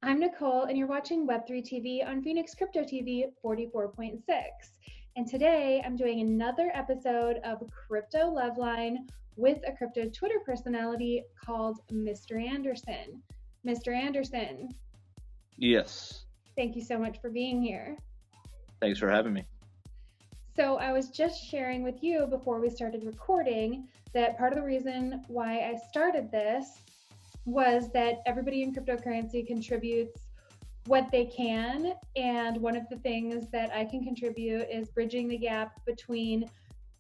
I'm Nicole, and you're watching Web3 TV on Phoenix Crypto TV 44.6. And today I'm doing another episode of Crypto Loveline with a crypto Twitter personality called Mr. Anderson. Mr. Anderson, Yes. thank you so much for being here. Thanks for having me. So I was just sharing with you before we started recording that part of the reason why I started this was that everybody in cryptocurrency contributes what they can. And one of the things that I can contribute is bridging the gap between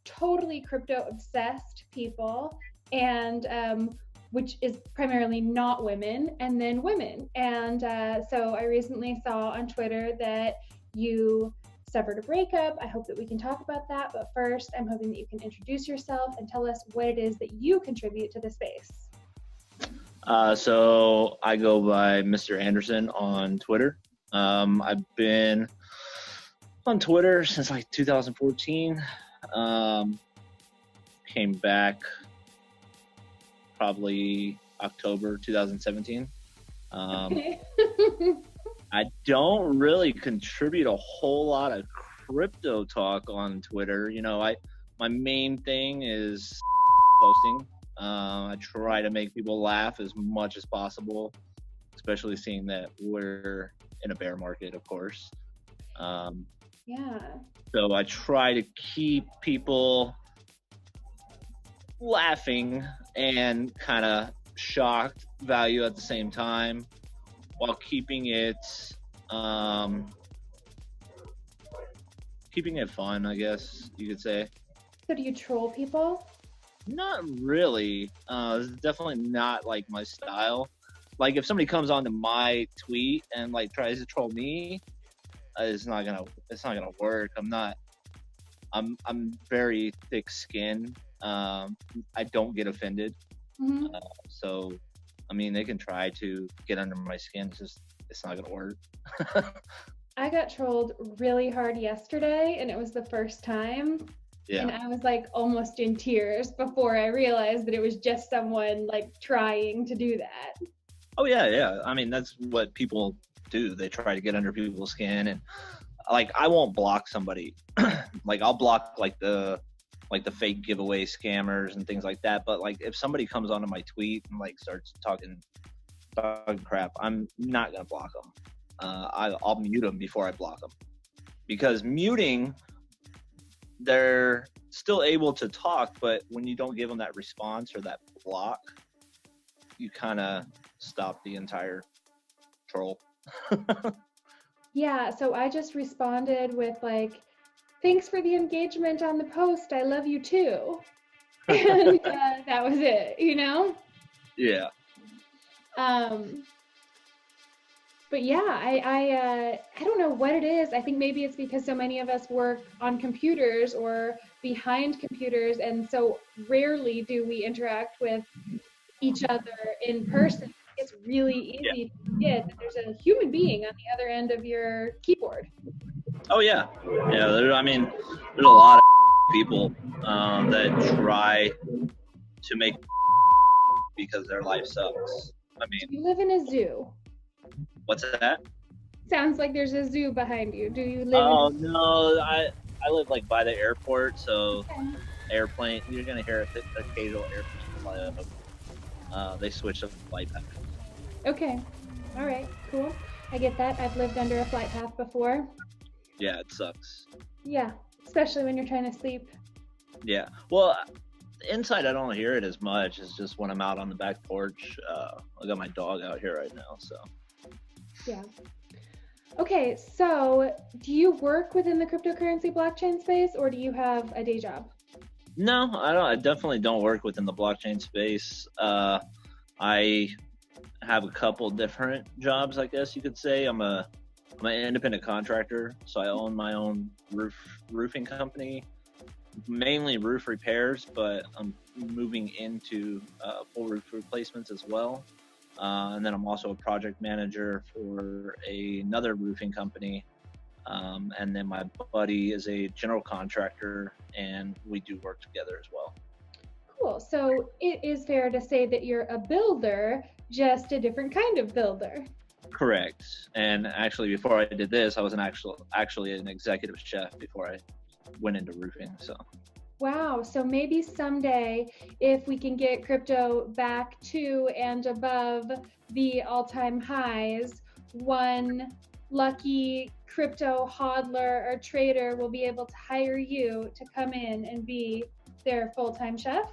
totally crypto obsessed people and which is primarily not women, and then women. And so I recently saw on Twitter that you suffered a breakup. I hope that we can talk about that. But first, I'm hoping that you can introduce yourself and tell us what it is that you contribute to the space. So I go by Mr. Anderson on Twitter. I've been on Twitter since like 2014. Came back probably October 2017. Okay. I don't really contribute a whole lot of crypto talk on Twitter. You know, my main thing is posting. I try to make people laugh as much as possible, especially seeing that we're in a bear market, of course. Yeah. So I try to keep people laughing and kind of shocked value at the same time, while keeping it fun, I guess you could say. So do you troll people? Not really. It's definitely not like my style. Like if somebody comes onto my tweet and like tries to troll me, it's not gonna work. I'm very thick-skinned. I don't get offended. Mm-hmm. So, I mean, they can try to get under my skin. It's not gonna work. I got trolled really hard yesterday, and it was the first time. Yeah. And I was like almost in tears before I realized that it was just someone like trying to do that. Oh yeah. I mean, that's what people do. They try to get under people's skin, and like I won't block somebody. Like I'll block like the fake giveaway scammers and things like that. But like if somebody comes onto my tweet and like starts talking crap, I'm not gonna block them. I'll mute them before I block them, because muting, they're still able to talk, but when you don't give them that response or that block, you kind of stop the entire troll. Yeah, so I just responded with like, thanks for the engagement on the post. I love you too. And that was it, you know? Yeah. But yeah, I don't know what it is. I think maybe it's because so many of us work on computers or behind computers, and so rarely do we interact with each other in person. It's really easy to forget that there's a human being on the other end of your keyboard. Oh yeah. I mean, there's a lot of people that try to make because their life sucks. I mean, You live in a zoo. what's that? Sounds like there's a zoo behind you. Do you live Oh in no, I live like by the airport, so Okay. airplane. You're gonna hear an occasional airplane fly up. They switch up the flight path. Okay. All right. Cool. I get that. I've lived under a flight path before. Yeah, it sucks. Yeah. Especially when you're trying to sleep. Yeah. Well, inside I don't hear it as much. It's just when I'm out on the back porch. I got my dog out here right now, so. Yeah. Okay. So do you work within the cryptocurrency blockchain space, or do you have a day job? No, I don't. I definitely don't work within the blockchain space. I have a couple different jobs, I guess you could say. I'm an independent contractor, so I own my own roofing company, mainly roof repairs, but I'm moving into full roof replacements as well. And then I'm also a project manager for another roofing company. And then my buddy is a general contractor, and we do work together as well. Cool. So it is fair to say that you're a builder, just a different kind of builder. Correct. And actually, before I did this, I was actually an executive chef before I went into roofing. So Wow. So maybe someday, if we can get crypto back to and above the all-time highs, one lucky crypto hodler or trader will be able to hire you to come in and be their full-time chef.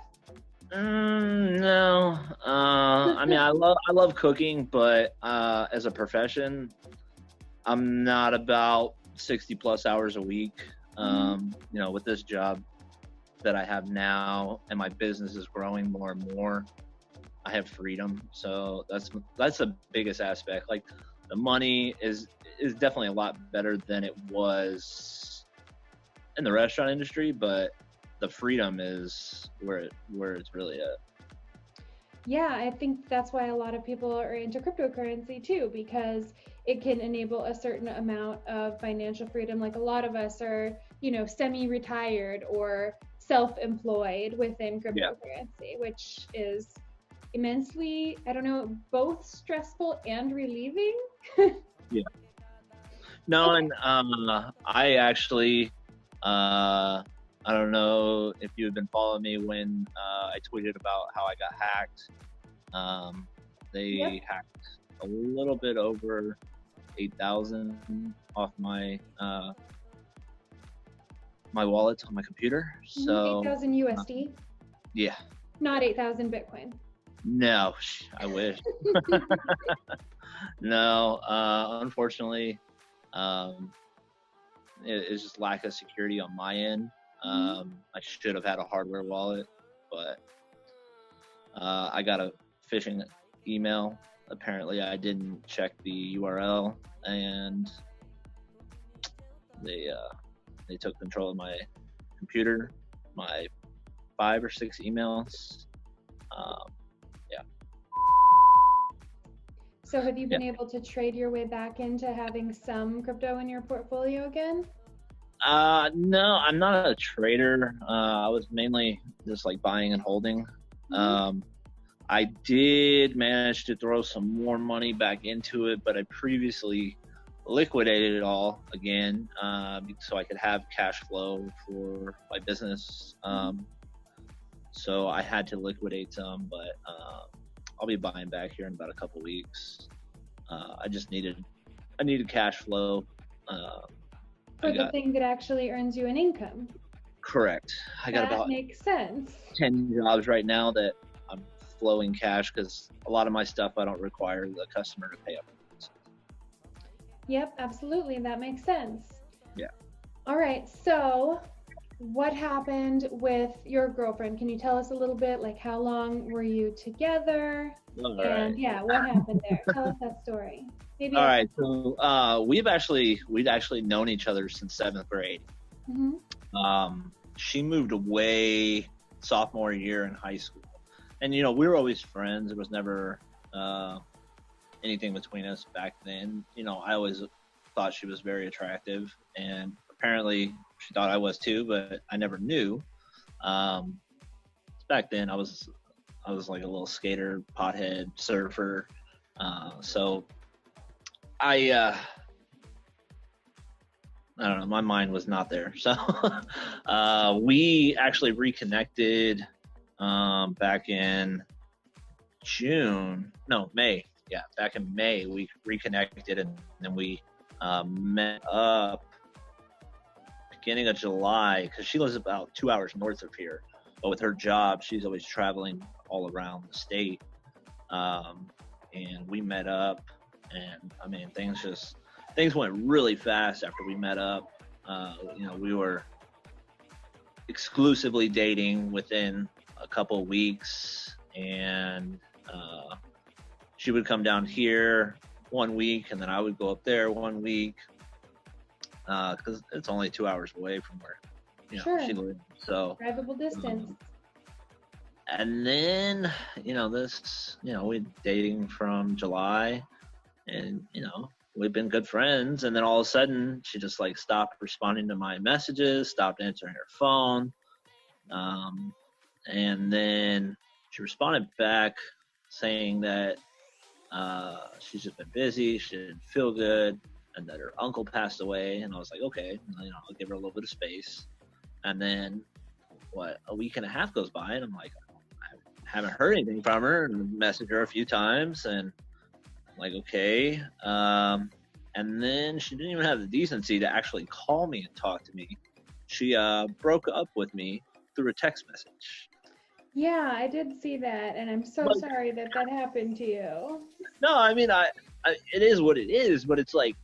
no. I mean, I love cooking, but as a profession, I'm not about 60 plus hours a week. You know, with this job that I have now, and my business is growing more and more, I have freedom. So that's the biggest aspect. Like, the money is definitely a lot better than it was in the restaurant industry, but the freedom is where it's really at. Yeah, I think that's why a lot of people are into cryptocurrency too, because it can enable a certain amount of financial freedom. Like a lot of us are, semi-retired or self-employed within cryptocurrency, which is immensely, I don't know, both stressful and relieving. Yeah. No, and I actually, I don't know if you had been following me when I tweeted about how I got hacked. They hacked a little bit over 8,000 off my my wallet on my computer. So 8,000 USD, yeah. not 8,000 Bitcoin. No, I wish. No, unfortunately, it's just lack of security on my end. I should have had a hardware wallet, but I got a phishing email. Apparently, I didn't check the URL, and they took control of my computer, my 5 or 6 emails. So have you been able to trade your way back into having some crypto in your portfolio again? No, I'm not a trader. I was mainly just like buying and holding. I did manage to throw some more money back into it, but I previously liquidated it all again, so I could have cash flow for my business. So I had to liquidate some, but I'll be buying back here in about a couple weeks. I needed cash flow. For the thing that actually earns you an income. Correct. I got about makes sense. 10 jobs right now that I'm flowing cash, because a lot of my stuff I don't require the customer to pay up. Yep, absolutely. That makes sense. Yeah. All right. So what happened with your girlfriend? Can you tell us a little bit, like how long were you together? And yeah, what happened there? Tell us that story. Maybe. All right. So we'd actually known each other since 7th grade. She moved away sophomore year in high school, and we were always friends. There was never anything between us back then. I always thought she was very attractive, and apparently she thought I was too, but I never knew. Back then I was like a little skater, pothead, surfer. So I don't know, my mind was not there. So we actually reconnected back in May. Yeah, back in May we reconnected, and then we met up beginning of July, because she lives about 2 hours north of here. But with her job, she's always traveling all around the state. And we met up, and I mean, things went really fast after we met up. We were exclusively dating within a couple of weeks, and she would come down here 1 week, and then I would go up there 1 week, because it's only 2 hours away from where she lived. So drivable distance. And then we're dating from July, and we've been good friends, and then all of a sudden she just like stopped responding to my messages, stopped answering her phone, and then she responded back saying that she's just been busy. She didn't feel good, and that her uncle passed away. And I was like, okay, I'll give her a little bit of space. And then, a week and a half goes by, and I'm like, I haven't heard anything from her, and messaged her a few times, and I'm like, okay. And then she didn't even have the decency to actually call me and talk to me. She broke up with me through a text message. Yeah, I did see that, and I'm so sorry that happened to you. No, I mean, I it is what it is, but it's like,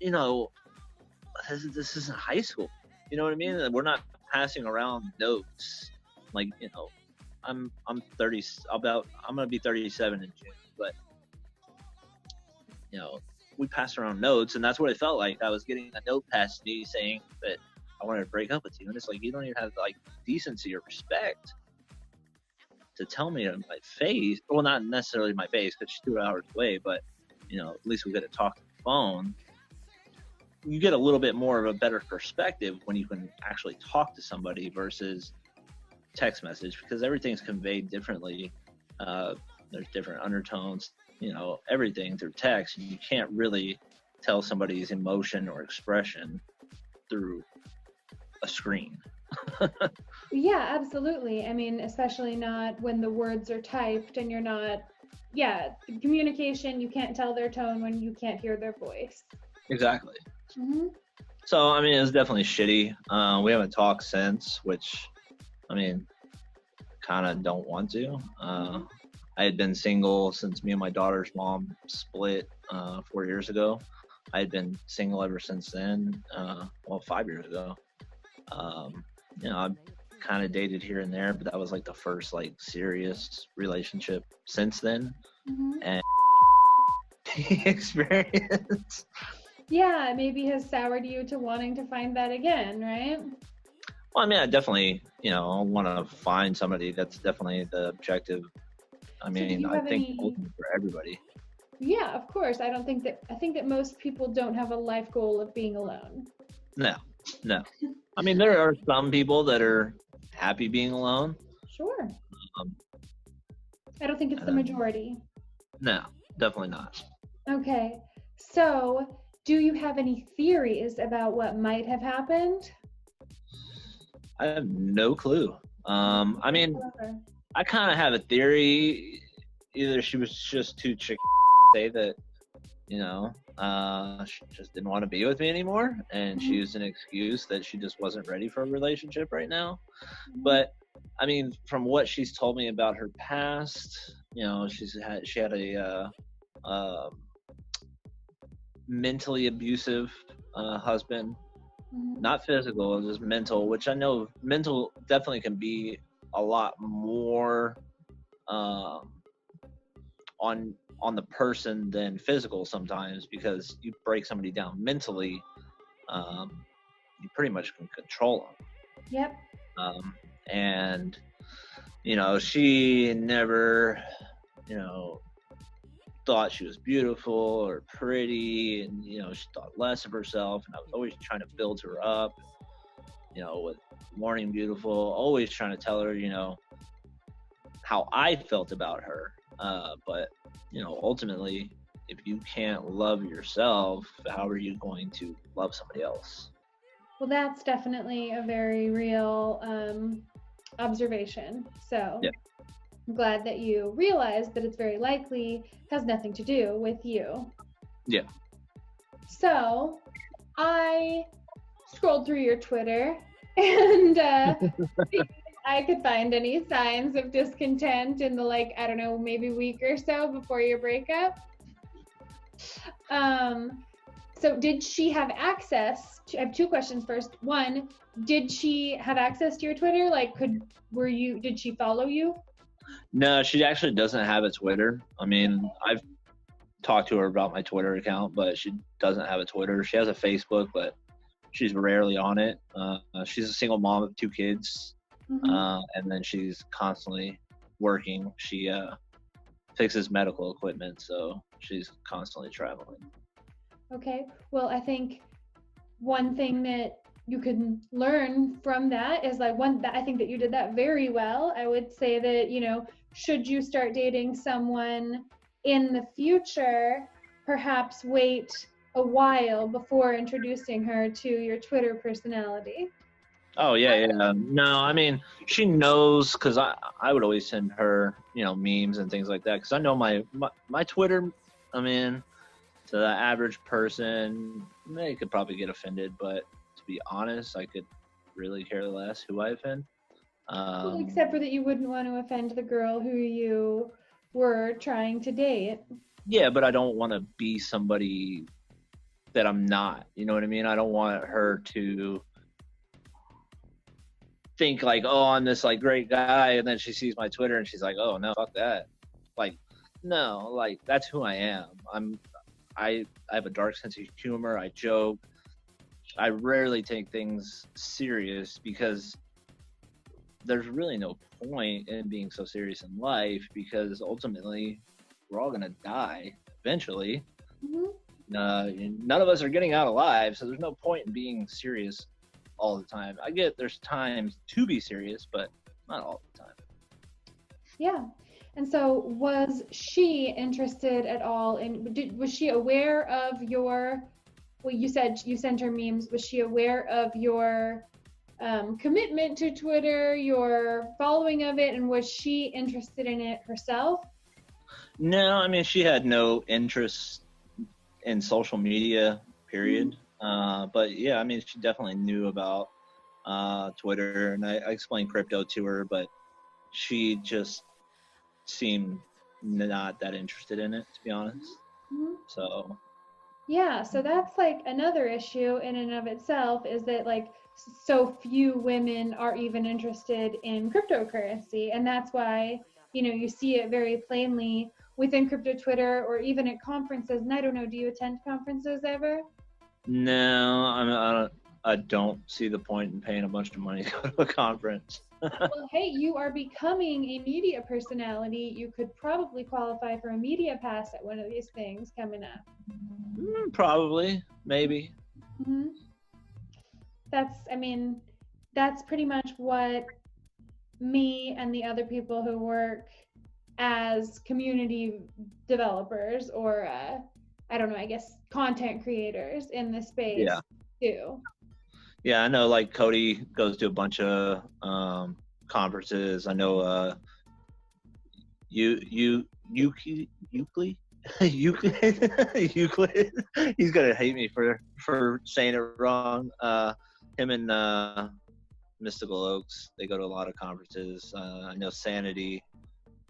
this isn't high school. You know what I mean? We're not passing around notes. Like, I'm 30. I'm gonna be 37 in June, but we passed around notes, and that's what it felt like. I was getting a note past me saying that I wanted to break up with you, and it's like, you don't even have like decency or respect to tell me to my face. Well, not necessarily my face, because she's 2 hours away, but at least we get to talk on the phone. You get a little bit more of a better perspective when you can actually talk to somebody versus text message, because everything's conveyed differently. There's different undertones, everything through text. You can't really tell somebody's emotion or expression through a screen. Yeah, absolutely. I mean, especially not when the words are typed and you're not, communication, you can't tell their tone when you can't hear their voice. Exactly. Mm-hmm. So, I mean, it was definitely shitty. We haven't talked since, which, I mean, kind of don't want to. I had been single since me and my daughter's mom split 4 years ago. I had been single ever since then, 5 years ago. I've kind of dated here and there, but that was like the first like serious relationship since then. Mm-hmm. And experience. Yeah, maybe has soured you to wanting to find that again, right? Well, I mean, I definitely, want to find somebody. That's definitely the objective. I mean, I think ultimately for everybody. Yeah, of course. I think that most people don't have a life goal of being alone. No. I mean, there are some people that are happy being alone. Sure. I don't think it's the majority. No, definitely not. Okay. So, do you have any theories about what might have happened? I have no clue. I mean, I kind of have a theory. Either she was just too chick to say that, she just didn't want to be with me anymore, and she used an excuse that she just wasn't ready for a relationship right now. But I mean, from what she's told me about her past, she had a mentally abusive husband. Not physical, just mental, which I know mental definitely can be a lot more on the person than physical sometimes, because you break somebody down mentally, you pretty much can control them. Yep. And she never thought she was beautiful or pretty, and she thought less of herself, and I was always trying to build her up, with Morning Beautiful, always trying to tell her how I felt about her. But ultimately, if you can't love yourself, how are you going to love somebody else? Well, that's definitely a very real observation. So yeah. I'm glad that you realized that it's very likely has nothing to do with you. Yeah. So I scrolled through your Twitter and I could find any signs of discontent in the maybe week or so before your breakup. So did she have access to, I have two questions first. One, did she have access to your Twitter? Did she follow you? No, she actually doesn't have a Twitter. I mean, I've talked to her about my Twitter account, but she doesn't have a Twitter. She has a Facebook, but she's rarely on it. She's a single mom of 2 kids. And then she's constantly working. She fixes medical equipment, so she's constantly traveling. Okay. Well, I think one thing that you can learn from that is I think that you did that very well. I would say that, should you start dating someone in the future, perhaps wait a while before introducing her to your Twitter personality. Oh yeah. No, I mean she knows because I would always send her memes and things like that because I know my Twitter. I mean, to the average person, they could probably get offended, but to be honest, I could really care less who I offend. Well, except for that you wouldn't want to offend the girl who you were trying to date. Yeah, but I don't want to be somebody that I'm not. You know what I mean? I don't want her to think like, oh, I'm this like great guy, and then she sees my Twitter and she's like, oh no, fuck that. Like, no, like that's who I am. I have a dark sense of humor. I joke. I rarely take things serious because there's really no point in being so serious in life because ultimately we're all gonna die eventually. Mm-hmm. None of us are getting out alive, so there's no point in being serious all the time. I get there's times to be serious, but not all the time. Yeah. And so was she interested at all in, was she aware of your, well, you said you sent her memes, was she aware of your commitment to Twitter, your following of it, and was she interested in it herself? No, I mean, she had no interest in social media, period. But yeah, I mean, she definitely knew about Twitter, and I explained crypto to her, but she just seemed not that interested in it, to be honest. Mm-hmm. So yeah, so that's like another issue in and of itself, is that like so few women are even interested in cryptocurrency, and that's why you see it very plainly within crypto Twitter or even at conferences. And I don't know, do you attend conferences ever? no, I don't see the point in paying a bunch of money to go to a conference. Well, hey, you are becoming a media personality. You could probably qualify for a media pass at one of these things coming up. Probably, maybe. Mm-hmm. That's pretty much what me and the other people who work as community developers or I don't know, I guess content creators in this space do. Yeah, I know. Like Cody goes to a bunch of conferences. I know Euclid. Euclid. He's gonna hate me for saying it wrong. Him and Mystical Oaks, they go to a lot of conferences. I know Sanity.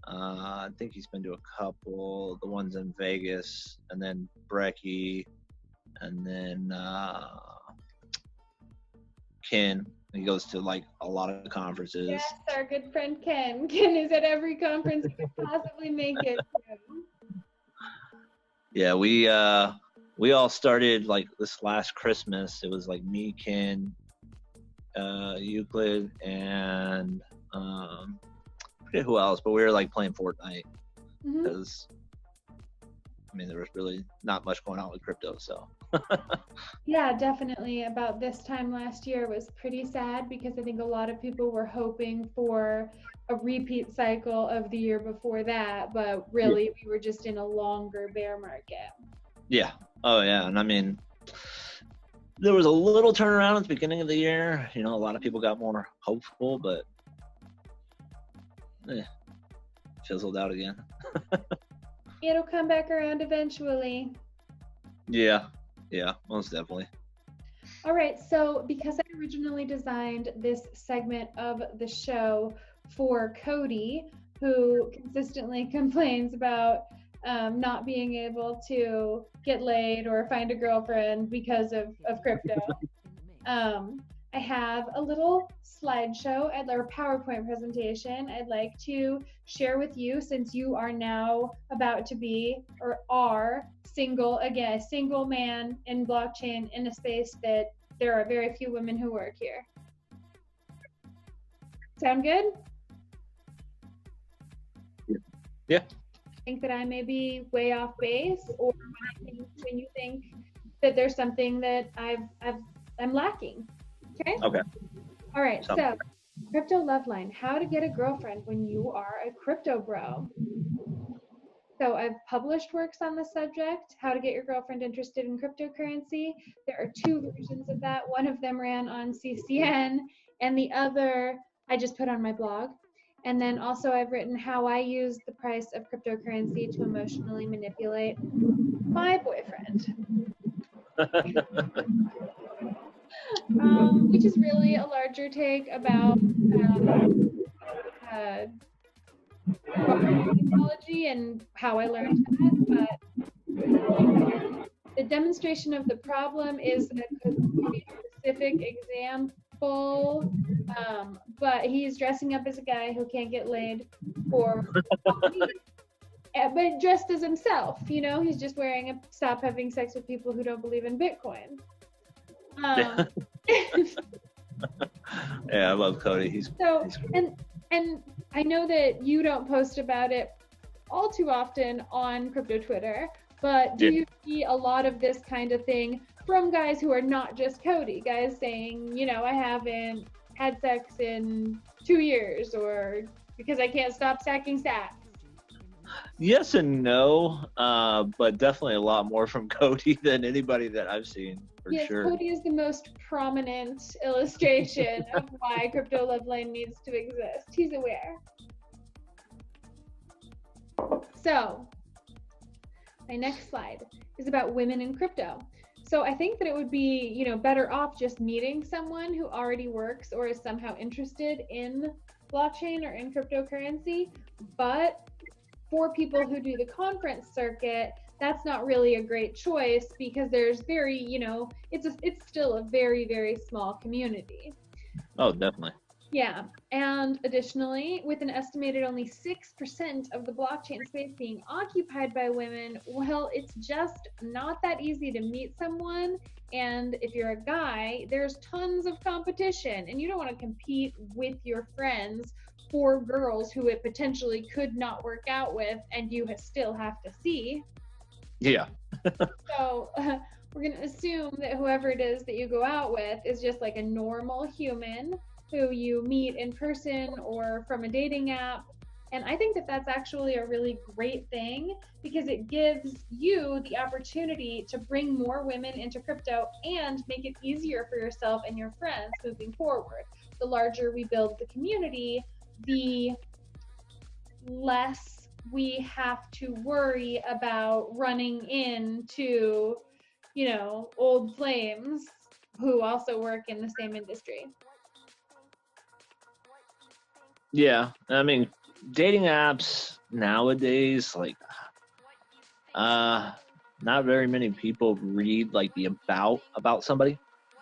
I think he's been to a couple. The ones in Vegas, and then Brecky, and then Ken. He goes to like a lot of conferences. Yes, our good friend Ken. Ken is at every conference he could possibly make it to. Yeah, we all started like this last Christmas. It was like me, Ken, Euclid, and I forget who else, but we were like playing Fortnite because I mean there was really not much going on with crypto, so. Yeah, definitely. About this time last year was pretty sad because I think a lot of people were hoping for a repeat cycle of the year before that, but really we were just in a longer bear market. Yeah. Oh yeah, and I mean there was a little turnaround at the beginning of the year. A lot of people got more hopeful, but fizzled out again. It'll come back around eventually. Yeah, most definitely. All right, so because I originally designed this segment of the show for Cody, who consistently complains about not being able to get laid or find a girlfriend because of crypto, I have a little slideshow or PowerPoint presentation I'd like to share with you, since you are now about to be or are single again, single man in blockchain in a space that there are very few women who work here. Sound good? Yeah. Think that I may be way off base, or when you think that there's something that I'm lacking. Okay. All right. So, Crypto Loveline: how to get a girlfriend when you are a crypto bro. So I've published works on the subject, How to Get Your Girlfriend Interested in Cryptocurrency. There are 2 versions of that. One of them ran on CCN, and the other I just put on my blog. And then also I've written how I use the price of cryptocurrency to emotionally manipulate my boyfriend. Which is really a larger take about technology and how I learned that. But the demonstration of the problem is a specific example. But he's dressing up as a guy who can't get laid for but dressed as himself, he's just wearing a stop having sex with people who don't believe in Bitcoin. Yeah, I love Cody. He's and I know that you don't post about it all too often on crypto Twitter, but do you see a lot of this kind of thing from guys who are not just Cody, guys saying, I haven't had sex in 2 years or because I can't stop stacking sats? Yes and no, but definitely a lot more from Cody than anybody that I've seen, for sure. Cody is the most prominent illustration of why Crypto Loveline needs to exist. He's aware. So, my next slide is about women in crypto. So I think that it would be, better off just meeting someone who already works or is somehow interested in blockchain or in cryptocurrency, but for people who do the conference circuit, that's not really a great choice because there's very, it's still a very, very small community. Oh, definitely. Yeah. And additionally, with an estimated only 6% of the blockchain space being occupied by women, well, it's just not that easy to meet someone. And if you're a guy, there's tons of competition and you don't want to compete with your friends for girls who it potentially could not work out with and you still have to see. Yeah. So we're going to assume that whoever it is that you go out with is just like a normal human who you meet in person or from a dating app. And I think that that's actually a really great thing because it gives you the opportunity to bring more women into crypto and make it easier for yourself and your friends moving forward. The larger we build the community, the less we have to worry about running into, old flames who also work in the same industry. Yeah, I mean, dating apps nowadays, not very many people read the about somebody.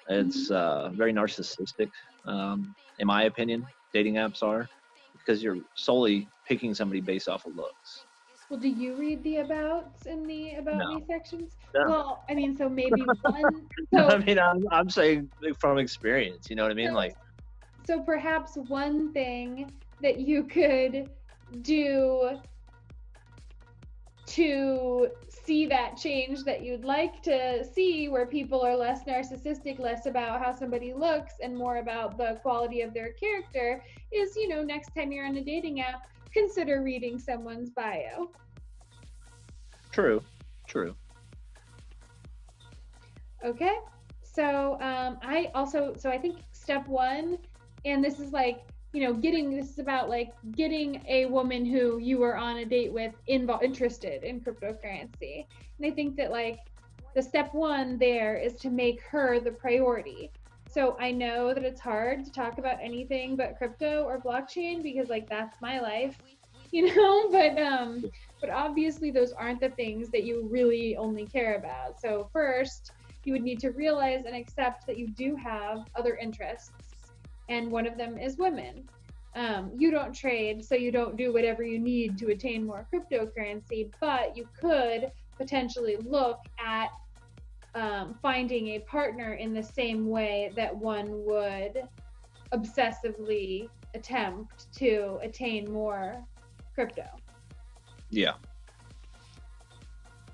It's very narcissistic, in my opinion. Dating apps are, because you're solely picking somebody based off of looks. Well, do you read the abouts in the about me sections? No. Well, I mean, so maybe one. I mean, I'm saying from experience. You know what I mean? So perhaps one thing that you could do to see that change that you'd like to see, where people are less narcissistic, less about how somebody looks and more about the quality of their character, is, next time you're on a dating app, consider reading someone's bio. True. Okay. So I think step one, and this is this is about getting a woman who you are on a date with interested in cryptocurrency. And I think that the step one there is to make her the priority. So I know that it's hard to talk about anything but crypto or blockchain because that's my life, but obviously those aren't the things that you really only care about. So first, you would need to realize and accept that you do have other interests. And one of them is women. You don't trade, so you don't do whatever you need to attain more cryptocurrency, but you could potentially look at finding a partner in the same way that one would obsessively attempt to attain more crypto. Yeah.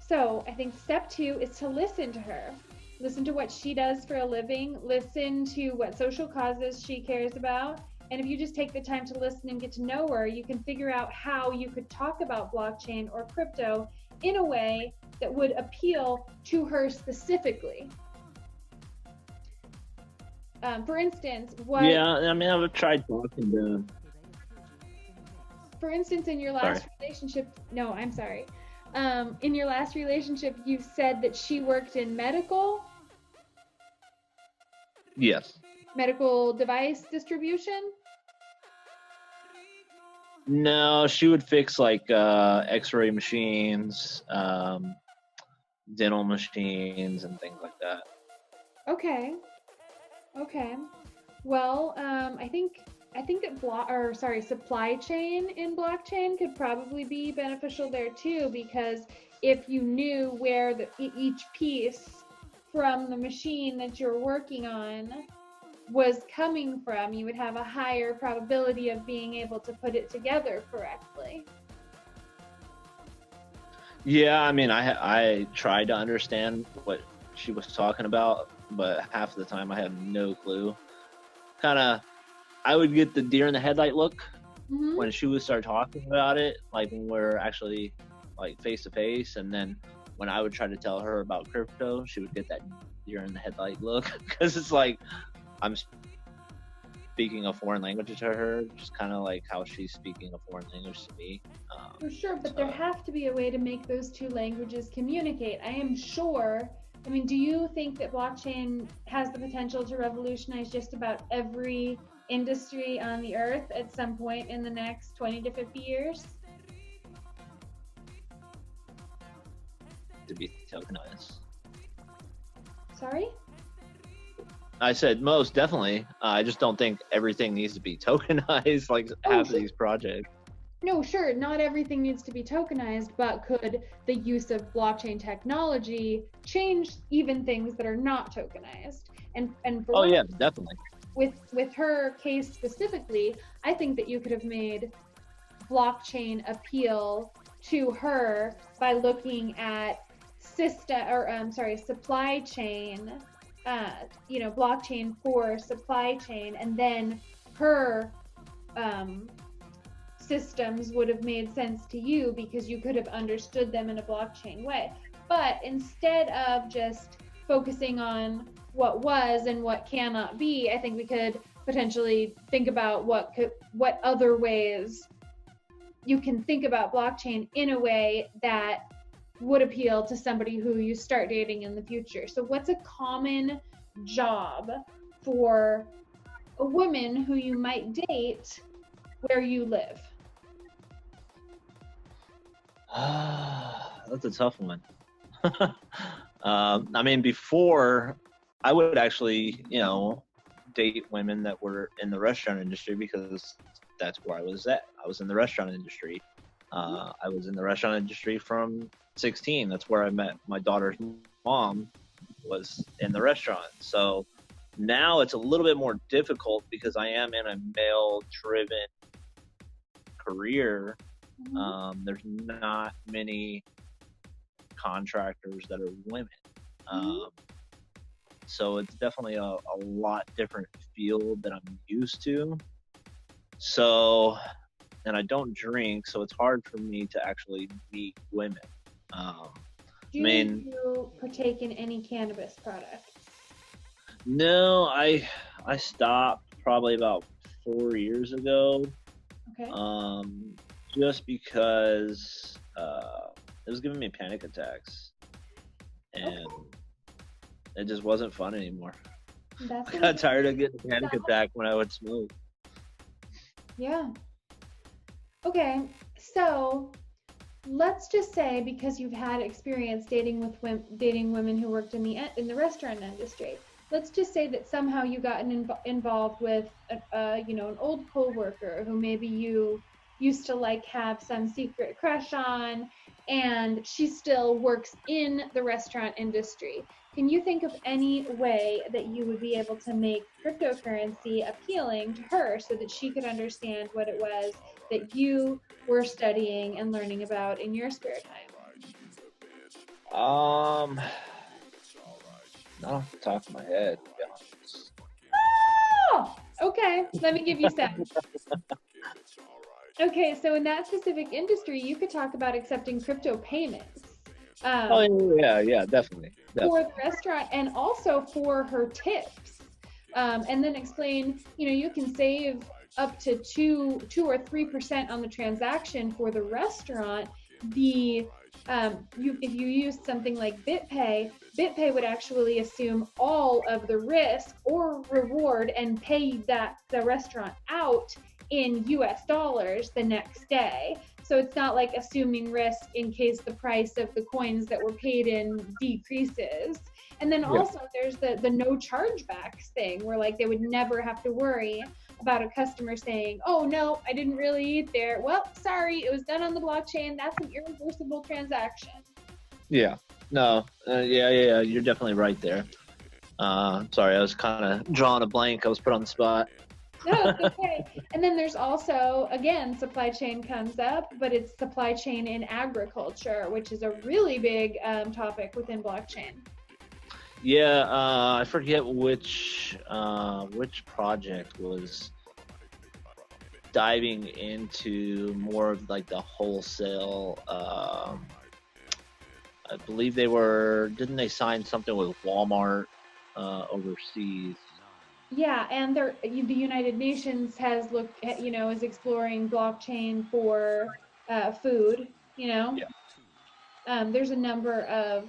So I think step two is to listen to her. Listen to what she does for a living. Listen to what social causes she cares about And if you just take the time to listen and get to know her, you can figure out how you could talk about blockchain or crypto in a way that would appeal to her specifically. For instance, Yeah, I mean, I've tried talking to. For instance, in your last relationship, no, I'm sorry. In your last relationship, you said that she worked in medical Yes. device distribution. No, she would fix like X-ray machines, dental machines, and things like that. Okay. Well, I think that supply chain in blockchain could probably be beneficial there too, because if you knew where each piece from the machine that you're working on was coming from, you would have a higher probability of being able to put it together correctly. Yeah, I mean, I tried to understand what she was talking about, but half the time I had no clue. I would get the deer in the headlight look when she would start talking about it, like when we're actually like face to face, and then when I would try to tell her about crypto, she would get that deer in the headlight look, because it's like I'm speaking a foreign language to her, just kind of like how she's speaking a foreign language to me. For sure, but there has to be a way to make those two languages communicate. I am sure. I mean, do you think that blockchain has the potential to revolutionize just about every industry on the earth at some point in the next 20 to 50 years? To be tokenized. Sorry? I said most definitely. I just don't think everything needs to be tokenized like half of these projects. No, sure, not everything needs to be tokenized, but could the use of blockchain technology change even things that are not tokenized? And for yeah, definitely. With her case specifically, I think that you could have made blockchain appeal to her by looking at supply chain, blockchain for supply chain, and then her systems would have made sense to you because you could have understood them in a blockchain way. But instead of just focusing on what was and what cannot be, I think we could potentially think about what other ways you can think about blockchain in a way that would appeal to somebody who you start dating in the future. So what's a common job for a woman who you might date where you live? That's a tough one. I mean, before I would actually, date women that were in the restaurant industry, because that's where I was at. I was in the restaurant industry. I was in the restaurant industry from 16. That's where I met my daughter's mom, was in the restaurant. So now it's a little bit more difficult because I am in a male-driven career. There's not many contractors that are women. So it's definitely a lot different field that I'm used to. So, and I don't drink, so it's hard for me to actually meet women. Do you partake in any cannabis products? No, I stopped probably about 4 years ago. Okay. Just because it was giving me panic attacks, and it just wasn't fun anymore. I got tired of getting a panic attack when I would smoke. Yeah. Okay, so let's just say, because you've had experience dating women who worked in the restaurant industry, let's just say that somehow you got involved with an old coworker who maybe you used to have some secret crush on, and she still works in the restaurant industry. Can you think of any way that you would be able to make cryptocurrency appealing to her so that she could understand what it was that you were studying and learning about in your spare time? Not off the top of my head, to be honest. Oh! Okay, let me give you some. Okay, so in that specific industry, you could talk about accepting crypto payments. Oh yeah, definitely. For the restaurant and also for her tips. And then explain, you can save up to 2 or 3% on the transaction for the restaurant. If you use something like BitPay would actually assume all of the risk or reward and pay the restaurant out in US dollars the next day. So it's not like assuming risk in case the price of the coins that were paid in decreases. And then also there's the no chargebacks thing where like they would never have to worry about a customer saying, oh no, I didn't really eat there. Well, sorry, it was done on the blockchain. That's an irreversible transaction. Yeah. No. Yeah. You're definitely right there. Sorry, I was kind of drawing a blank. I was put on the spot. No, it's okay. And then there's also, again, supply chain comes up, but it's supply chain in agriculture, which is a really big topic within blockchain. Yeah, I forget which project was diving into more of like the wholesale. I believe didn't they sign something with Walmart overseas? Yeah, and the United Nations has looked at, is exploring blockchain for food, Yeah. There's a number of,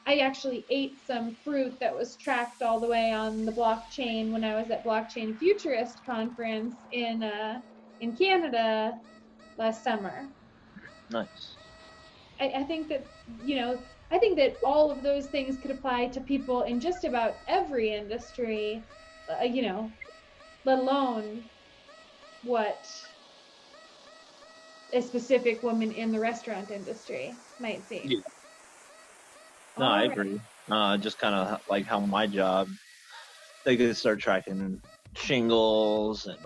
I actually ate some fruit that was tracked all the way on the blockchain when I was at Blockchain Futurist conference in Canada last summer. Nice. I think that, I think that all of those things could apply to people in just about every industry, let alone what a specific woman in the restaurant industry might see. Yeah. No, I agree. Just kind of like how my job, they could start tracking shingles and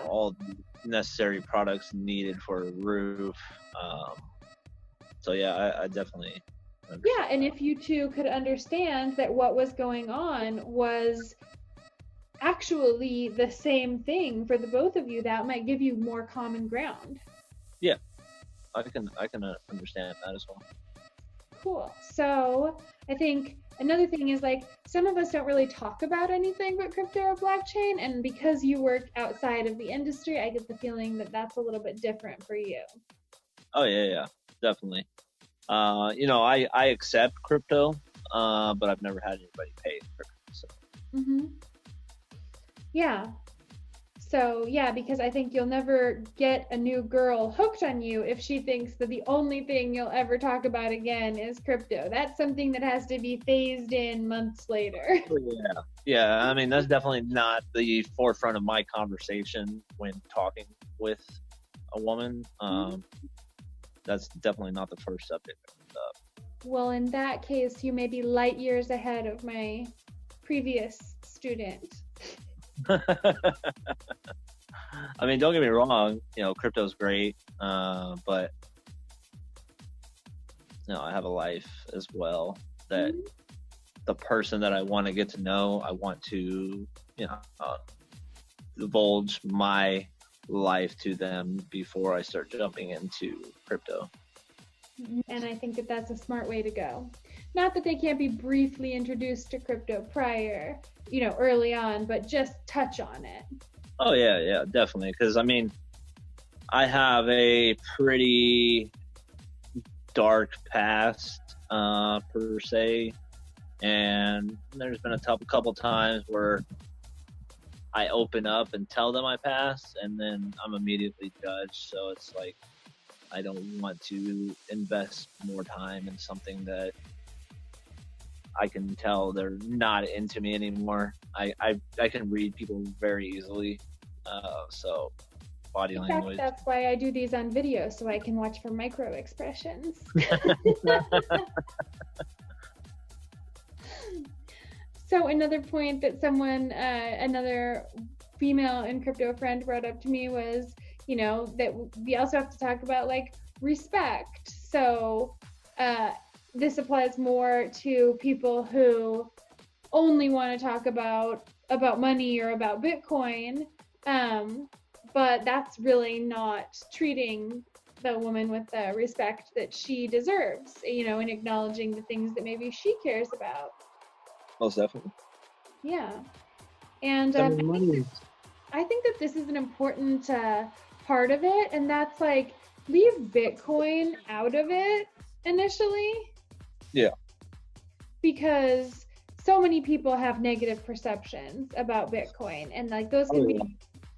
all the necessary products needed for a roof. So yeah, I definitely understand. Yeah, and if you two could understand that what was going on was actually the same thing for the both of you, that might give you more common ground. Yeah, I can understand that as well. Cool. So I think another thing is like some of us don't really talk about anything but crypto or blockchain, and because you work outside of the industry, I get the feeling that that's a little bit different for you. Oh yeah, definitely. I accept crypto, but I've never had anybody pay for it. So. Yeah. So yeah, because I think you'll never get a new girl hooked on you if she thinks that the only thing you'll ever talk about again is crypto. That's something that has to be phased in months later. Yeah. I mean, that's definitely not the forefront of my conversation when talking with a woman. That's definitely not the first subject that comes up. Well, in that case, you may be light years ahead of my previous student. I mean, don't get me wrong, crypto's great, but I have a life as well that the person that I want to get to know, I want to, divulge my life to them before I start jumping into crypto. And I think that that's a smart way to go. Not that they can't be briefly introduced to crypto prior, early on, but just touch on it. Oh yeah, definitely. Because I mean, I have a pretty dark past, per se, and there's been a couple times where I open up and tell them my past, and then I'm immediately judged. So it's like I don't want to invest more time in something that I can tell they're not into me anymore. I can read people very easily. So body language. That's why I do these on video, so I can watch for micro expressions. So another point that another female in crypto friend brought up to me was, that we also have to talk about like respect. So this applies more to people who only want to talk about about money or about Bitcoin. But that's really not treating the woman with the respect that she deserves, and acknowledging the things that maybe she cares about. Most definitely. Yeah. And I mean, money. I think that this is an important part of it, and that's like leave Bitcoin out of it initially. Yeah. Because so many people have negative perceptions about Bitcoin, and like those can be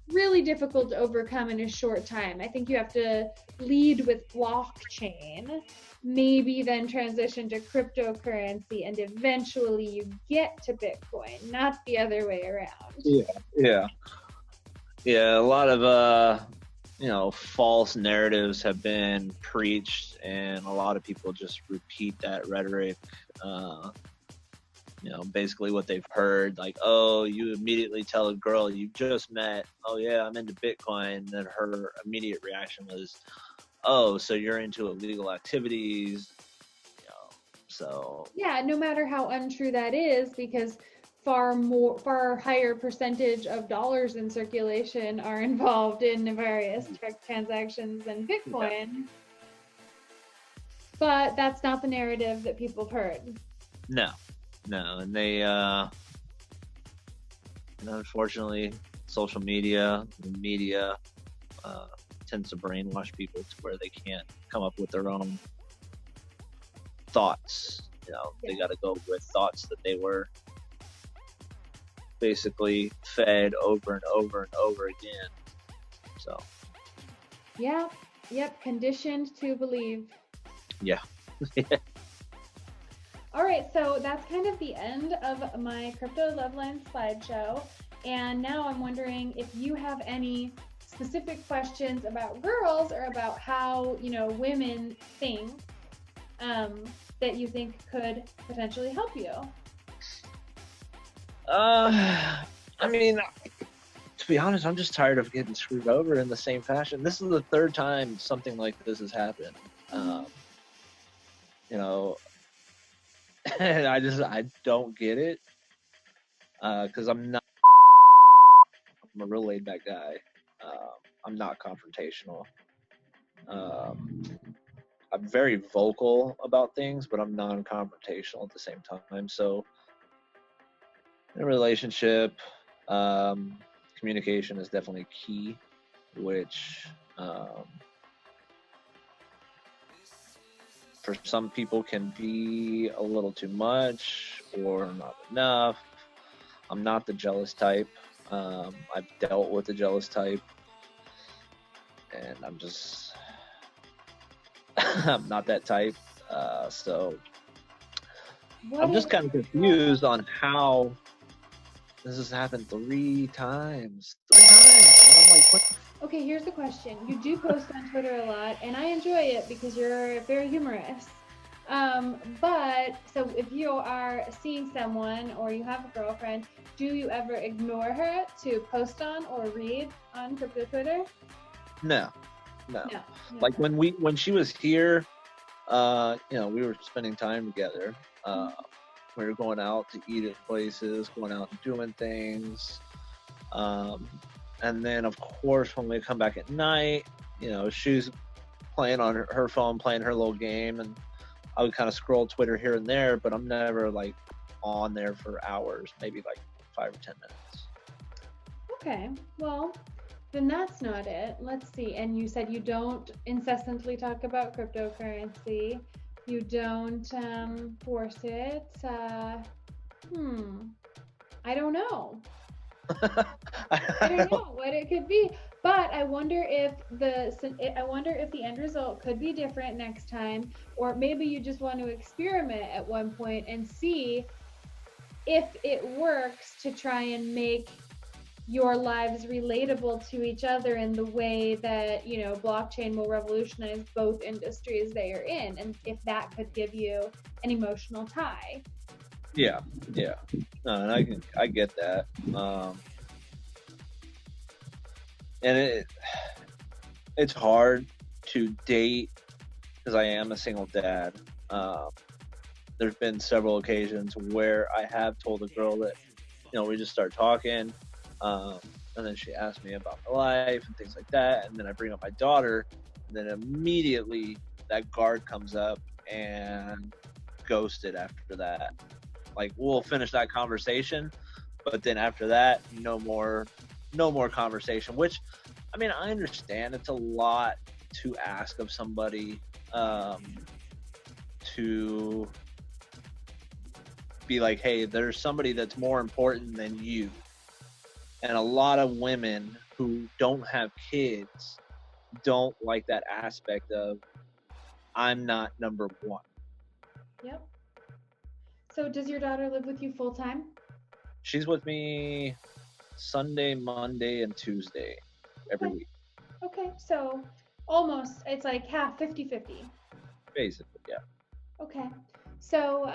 really difficult to overcome in a short time. I think you have to lead with blockchain, maybe then transition to cryptocurrency, and eventually you get to Bitcoin, not the other way around. Yeah. A lot of false narratives have been preached, and a lot of people just repeat that rhetoric. Basically what they've heard, like, oh, you immediately tell a girl you just met, oh yeah, I'm into Bitcoin, then her immediate reaction was, oh, so you're into illegal activities, so. Yeah, no matter how untrue that is, because far higher percentage of dollars in circulation are involved in various transactions than Bitcoin. Yeah. But that's not the narrative that people have heard. No, and they unfortunately social media, the media tends to brainwash people to where they can't come up with their own thoughts. They got to go with thoughts that they were basically fed over and over and over again. So. Yeah. Yep. Conditioned to believe. Yeah. All right, so that's kind of the end of my Crypto Loveline slideshow. And now I'm wondering if you have any specific questions about girls or about how, women think that you think could potentially help you. I mean, to be honest, I'm just tired of getting screwed over in the same fashion. This is the third time something like this has happened. And I don't get it, because I'm a real laid back guy. I'm not confrontational. I'm very vocal about things, but I'm non-confrontational at the same time. So in a relationship, communication is definitely key, which for some people can be a little too much or not enough. I'm not the jealous type. I've dealt with the jealous type, and I'm not that type. So I'm just kind of confused on how this has happened 3 times. 3 times. And I'm like, what? Okay, here's the question. You do post on Twitter a lot, and I enjoy it because you're very humorous. But so if you are seeing someone or you have a girlfriend, do you ever ignore her to post on or read on crypto Twitter? No. Like when she was here, we were spending time together. We were going out to eat at places, going out and doing things. And then, of course, when we come back at night, she's playing on her phone, playing her little game, and I would kind of scroll Twitter here and there, but I'm never, like, on there for hours, maybe, like, 5 or 10 minutes. Okay, well, then that's not it. Let's see. And you said you don't incessantly talk about cryptocurrency. You don't force it. I don't know. I don't know what it could be, but I wonder if the end result could be different next time, or maybe you just want to experiment at one point and see if it works to try and make your lives relatable to each other in the way that blockchain will revolutionize both industries they are in, and if that could give you an emotional tie. Yeah. No, and I get that. And it's hard to date because I am a single dad. There's been several occasions where I have told a girl that we just start talking. And then she asked me about my life and things like that. And then I bring up my daughter, and then immediately that guard comes up and ghosted after that. Like, we'll finish that conversation, but then after that, no more conversation, which, I mean, I understand it's a lot to ask of somebody, to be like, hey, there's somebody that's more important than you. And a lot of women who don't have kids don't like that aspect of, I'm not number one. Yep. So does your daughter live with you full time? She's with me Sunday, Monday, and Tuesday every week. Okay, so almost, it's like half, 50-50. Basically, yeah. Okay, so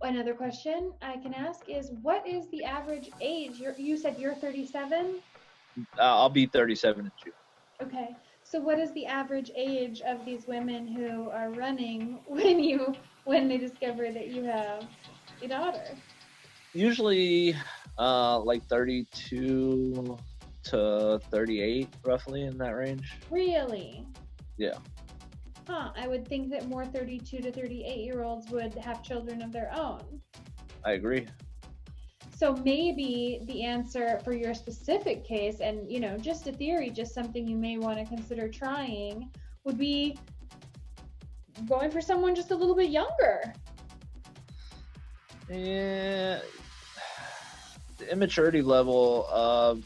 another question I can ask is, what is the average age? You said you're 37? I'll be 37 in June. Okay, so what is the average age of these women who are running when they discover that you have a daughter? Usually like 32 to 38, roughly in that range. Really? Yeah. Huh, I would think that more 32 to 38-year-olds would have children of their own. I agree. So maybe the answer for your specific case, and just a theory, just something you may want to consider trying, would be going for someone just a little bit younger. Yeah. The immaturity level of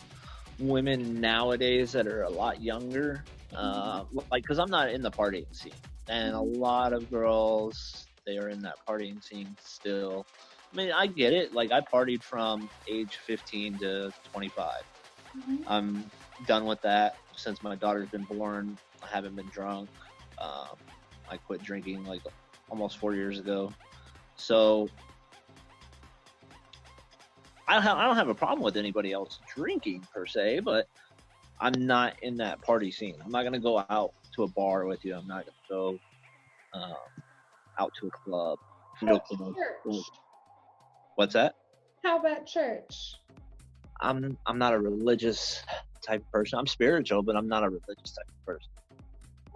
women nowadays that are a lot younger, like, because I'm not in the partying scene, and a lot of girls, they are in that partying scene still. I mean, I get it. Like, I partied from age 15 to 25. Mm-hmm. I'm done with that. Since my daughter's been born, I haven't been drunk. I quit drinking like almost 4 years ago. So I don't have a problem with anybody else drinking per se, but I'm not in that party scene. I'm not going to go out to a bar with you. I'm not going to go out to a club. Church. What's that? How about church? I'm not a religious type of person. I'm spiritual, but I'm not a religious type of person.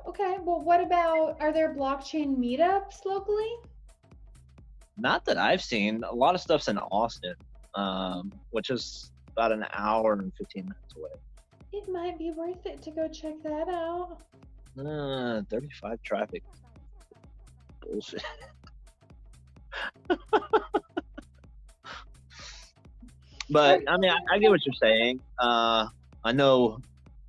Okay, well, what about, are there blockchain meetups locally? Not that I've seen. A lot of stuff's in Austin, which is about an hour and 15 minutes away. It might be worth it to go check that out. 35 traffic. Bullshit. But I mean, I get what you're saying. I know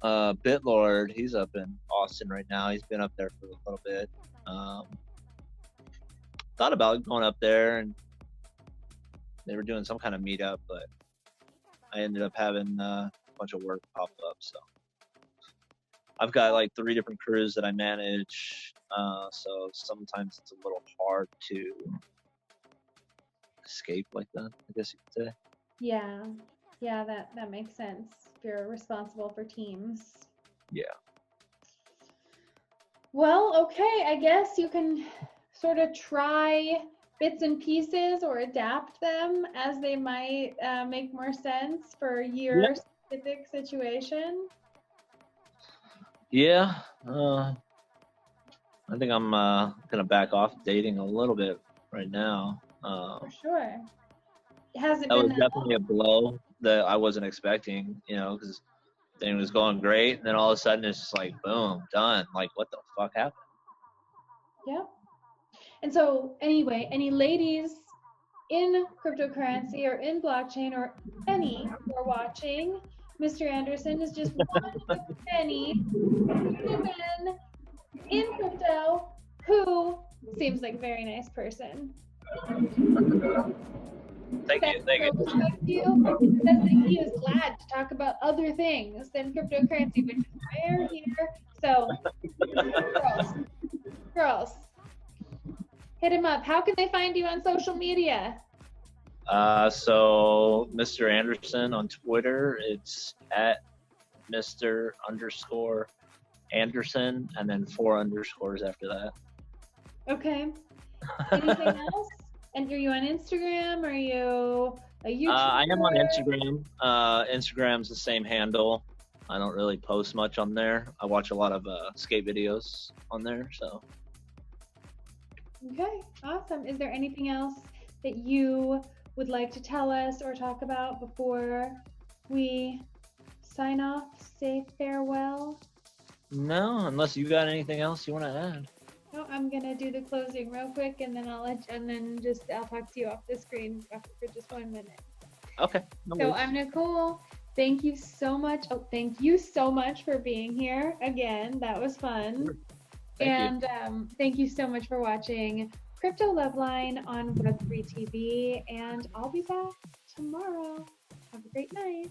Bitlord, he's up in Austin right now. He's been up there for a little bit. Thought about going up there, and they were doing some kind of meetup, but I ended up having a bunch of work pop up. So I've got like 3 different crews that I manage. So sometimes it's a little hard to escape like that, I guess you could say. Yeah, that makes sense. If you're responsible for teams. Yeah. Well, okay, I guess you can sort of try bits and pieces or adapt them as they might make more sense for your specific situation. Yeah. I think I'm gonna back off dating a little bit right now. For sure. Has it that been was definitely a blow that I wasn't expecting, because thing was going great, and then all of a sudden it's just like, boom, done. Like, what the fuck happened? Yep. And so anyway, any ladies in cryptocurrency or in blockchain or any who are watching, Mr. Anderson is just one of many women in crypto who seems like a very nice person. Thank you. It says that he is glad to talk about other things than cryptocurrency, which is rare here. So, girls, hit him up. How can they find you on social media? So Mr. Anderson on Twitter, it's at Mr_Anderson, and then 4 underscores after that. Okay. Anything else? And are you on Instagram? Are you a YouTuber? I am on Instagram. Instagram's the same handle. I don't really post much on there. I watch a lot of skate videos on there. So Okay, awesome. Is there anything else that you would like to tell us or talk about before we sign off? Say farewell. no, unless you got anything else you want to add. No, I'm gonna do the closing real quick, and then I'll talk to you off the screen for just 1 minute. Okay. No So worries. I'm Nicole. Thank you so much. Oh, thank you so much for being here again. That was fun. Sure. Thank you. And thank you so much for watching Crypto Loveline on Web3 TV. And I'll be back tomorrow. Have a great night.